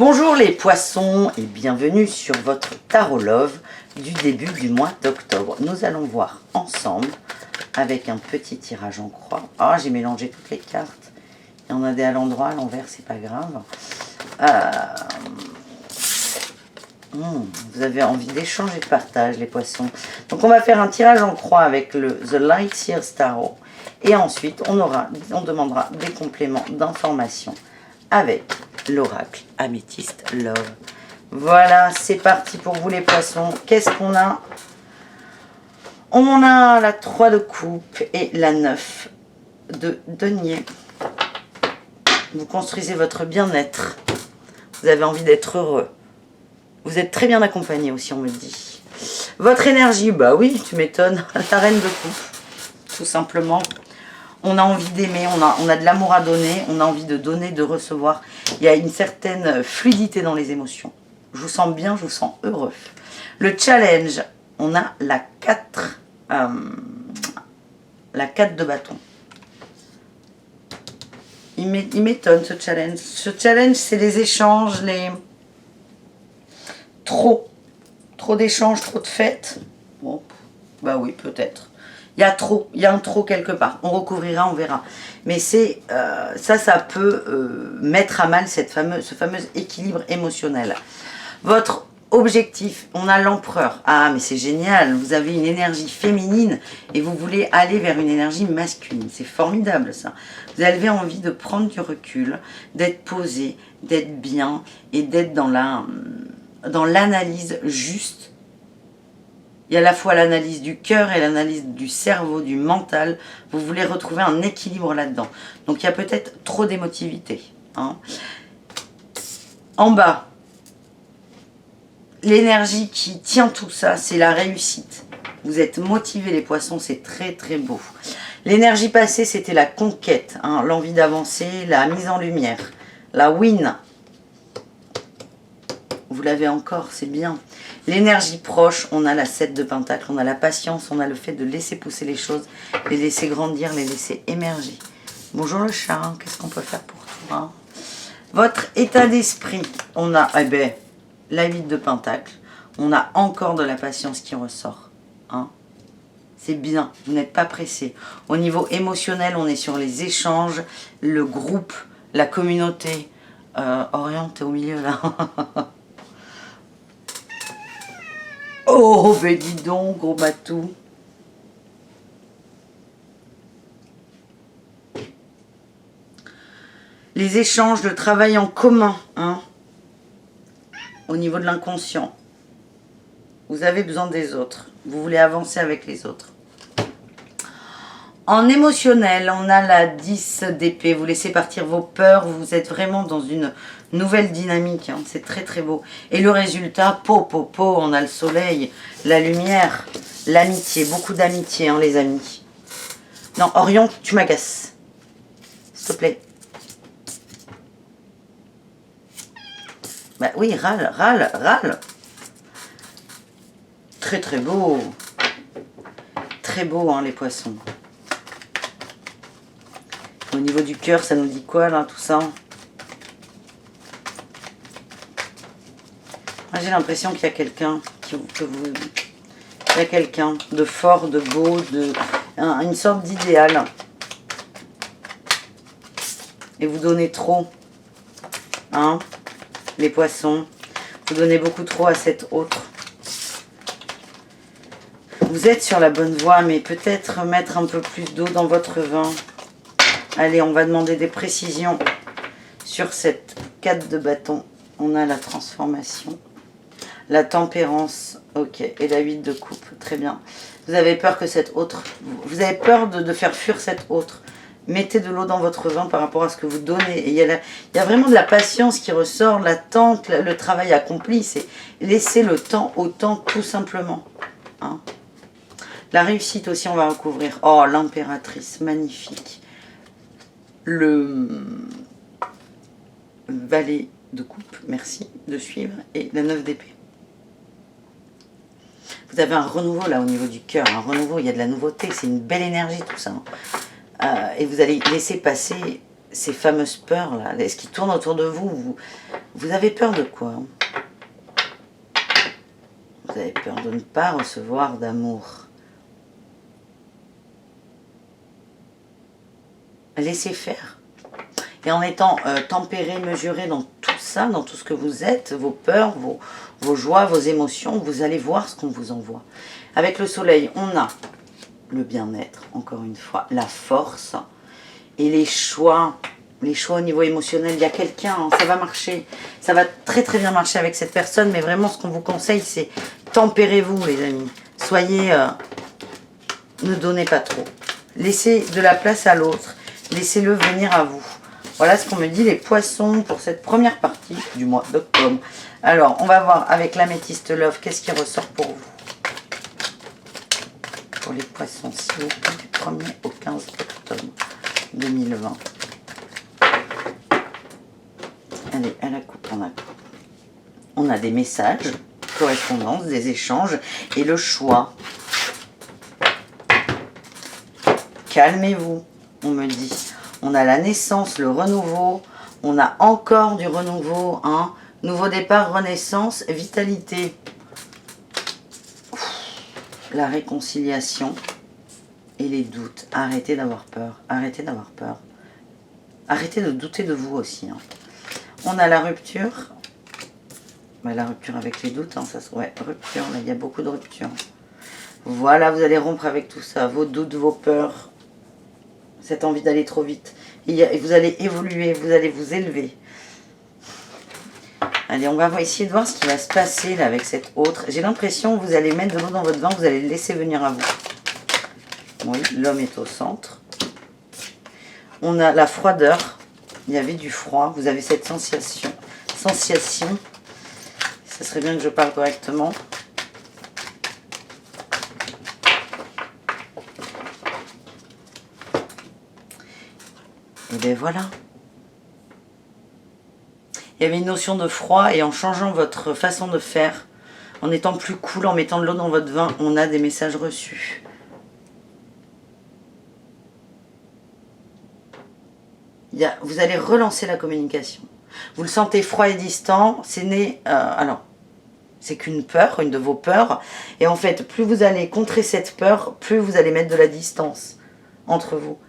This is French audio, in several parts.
Bonjour les poissons et bienvenue sur votre Tarot Love du début du mois d'octobre. Nous allons voir ensemble avec un petit tirage en croix. Ah, j'ai mélangé toutes les cartes. Il y en a des à l'endroit, à l'envers, c'est pas grave. Vous avez envie d'échange et de partage les poissons. Donc on va faire un tirage en croix avec le The Light Years Tarot. Et ensuite on demandera des compléments d'informations avec l'oracle Améthyste Love. Voilà, c'est parti pour vous les poissons. Qu'est-ce qu'on a? On a la 3 de coupe et la 9 de denier. Vous construisez votre bien-être. Vous avez envie d'être heureux. Vous êtes très bien accompagné aussi, on me dit. Votre énergie, bah oui, tu m'étonnes. La reine de coupe, tout simplement. On a envie d'aimer, on a de l'amour à donner, on a envie de donner, de recevoir. Il y a une certaine fluidité dans les émotions. Je vous sens bien, je vous sens heureux. Le challenge, on a la 4 de bâton. Il m'étonne ce challenge. Ce challenge, c'est les échanges, trop d'échanges, trop de fêtes. Bon, bah oui, peut-être. Il y a un trop quelque part. On recouvrira, on verra. Mais c'est ça peut mettre à mal ce fameux équilibre émotionnel. Votre objectif, on a l'empereur. Ah, mais c'est génial. Vous avez une énergie féminine et vous voulez aller vers une énergie masculine. C'est formidable ça. Vous avez envie de prendre du recul, d'être posé, d'être bien et d'être dans l'analyse juste. Il y a à la fois l'analyse du cœur et l'analyse du cerveau, du mental. Vous voulez retrouver un équilibre là-dedans. Donc il y a peut-être trop d'émotivité. Hein. En bas, l'énergie qui tient tout ça, c'est la réussite. Vous êtes motivés les poissons, c'est très très beau. L'énergie passée, c'était la conquête, hein, l'envie d'avancer, la mise en lumière, la win. Vous l'avez encore, c'est bien. L'énergie proche, on a la 7 de pentacle, on a la patience, on a le fait de laisser pousser les choses, les laisser grandir, les laisser émerger. Bonjour le chat, hein, qu'est-ce qu'on peut faire pour toi? Votre état d'esprit, on a la 8 de pentacle, on a encore de la patience qui ressort. Hein. C'est bien, vous n'êtes pas pressé. Au niveau émotionnel, on est sur les échanges, le groupe, la communauté. Orion, t'es au milieu là. Oh, ben dis donc, gros batou. Les échanges, le travail en commun, hein, au niveau de l'inconscient. Vous avez besoin des autres. Vous voulez avancer avec les autres. En émotionnel, on a la 10 d'épée. Vous laissez partir vos peurs. Vous êtes vraiment dans une nouvelle dynamique. Hein. C'est très très beau. Et le résultat, on a le soleil, la lumière, l'amitié. Beaucoup d'amitié, hein, les amis. Non, Orion, tu m'agaces. S'il te plaît. Bah oui, râle. Très très beau. Très beau, hein, les poissons. Au niveau du cœur, ça nous dit quoi, là, tout ça? Moi, j'ai l'impression qu'il y a quelqu'un il y a quelqu'un de fort, de beau, une sorte d'idéal. Et vous donnez trop, hein, les poissons. Vous donnez beaucoup trop à cet autre. Vous êtes sur la bonne voie, mais peut-être mettre un peu plus d'eau dans votre vin. Allez, on va demander des précisions sur cette 4 de bâton. On a la transformation, la tempérance, ok, et la 8 de coupe, très bien. Vous avez peur que cette autre, vous avez peur de faire fuir cette autre. Mettez de l'eau dans votre vin par rapport à ce que vous donnez. Et il y a vraiment de la patience qui ressort, l'attente, le travail accompli. C'est laisser le temps au temps, tout simplement. Hein. La réussite aussi, on va recouvrir. Oh, l'impératrice, magnifique. Le valet de coupe, merci de suivre, et la 9 d'épée. Vous avez un renouveau là au niveau du cœur, un renouveau, il y a de la nouveauté, c'est une belle énergie tout ça. Et vous allez laisser passer ces fameuses peurs là, ce qui tourne autour de vous, vous avez peur de quoi? Vous avez peur de ne pas recevoir d'amour. Laissez faire. Et en étant tempéré, mesuré dans tout ça, dans tout ce que vous êtes, vos peurs, vos joies, vos émotions, vous allez voir ce qu'on vous envoie. Avec le soleil, on a le bien-être, encore une fois, la force et les choix au niveau émotionnel. Il y a quelqu'un, hein, ça va marcher, ça va très très bien marcher avec cette personne, mais vraiment ce qu'on vous conseille, c'est tempérez-vous les amis. Soyez, ne donnez pas trop. Laissez de la place à l'autre, laissez-le venir à vous. Voilà ce qu'on me dit les poissons pour cette première partie du mois d'octobre. Alors, on va voir avec l'améthyste love, qu'est-ce qui ressort pour vous? Pour les poissons, s'il vous plaît, du 1er au 15 octobre 2020. Allez, à la coupe, on a des messages, correspondances, des échanges et le choix. Calmez-vous, on me dit. On a la naissance, le renouveau, on a encore du renouveau, hein. Nouveau départ, renaissance, vitalité. La réconciliation et les doutes. Arrêtez d'avoir peur, arrêtez d'avoir peur. Arrêtez de douter de vous aussi, hein. On a la rupture. Bah, la rupture avec les doutes, hein, ouais, rupture, là, il y a beaucoup de ruptures. Voilà, vous allez rompre avec tout ça, vos doutes, vos peurs. Cette envie d'aller trop vite. Et vous allez évoluer, vous allez vous élever. Allez, on va essayer de voir ce qui va se passer là avec cette autre. J'ai l'impression que vous allez mettre de l'eau dans votre vin, vous allez le laisser venir à vous. Oui, l'homme est au centre. On a la froideur. Il y avait du froid. Vous avez cette sensation. Ça serait bien que je parle correctement. Et bien voilà. Il y avait une notion de froid et en changeant votre façon de faire, en étant plus cool, en mettant de l'eau dans votre vin, on a des messages reçus. Vous allez relancer la communication. Vous le sentez froid et distant, c'est né... alors, c'est qu'une peur, une de vos peurs. Et en fait, plus vous allez contrer cette peur, plus vous allez mettre de la distance entre vous.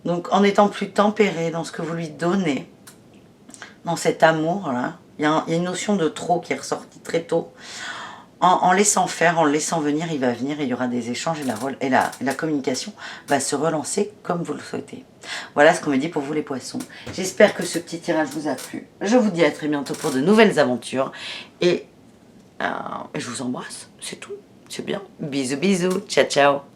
Donc, en étant plus tempéré dans ce que vous lui donnez, dans cet amour-là, il y a une notion de trop qui est ressortie très tôt. En laissant faire, en le laissant venir, il va venir et il y aura des échanges et la communication va se relancer comme vous le souhaitez. Voilà ce qu'on me dit pour vous les poissons. J'espère que ce petit tirage vous a plu. Je vous dis à très bientôt pour de nouvelles aventures. Et je vous embrasse, c'est tout. C'est bien. Bisous, bisous. Ciao, ciao.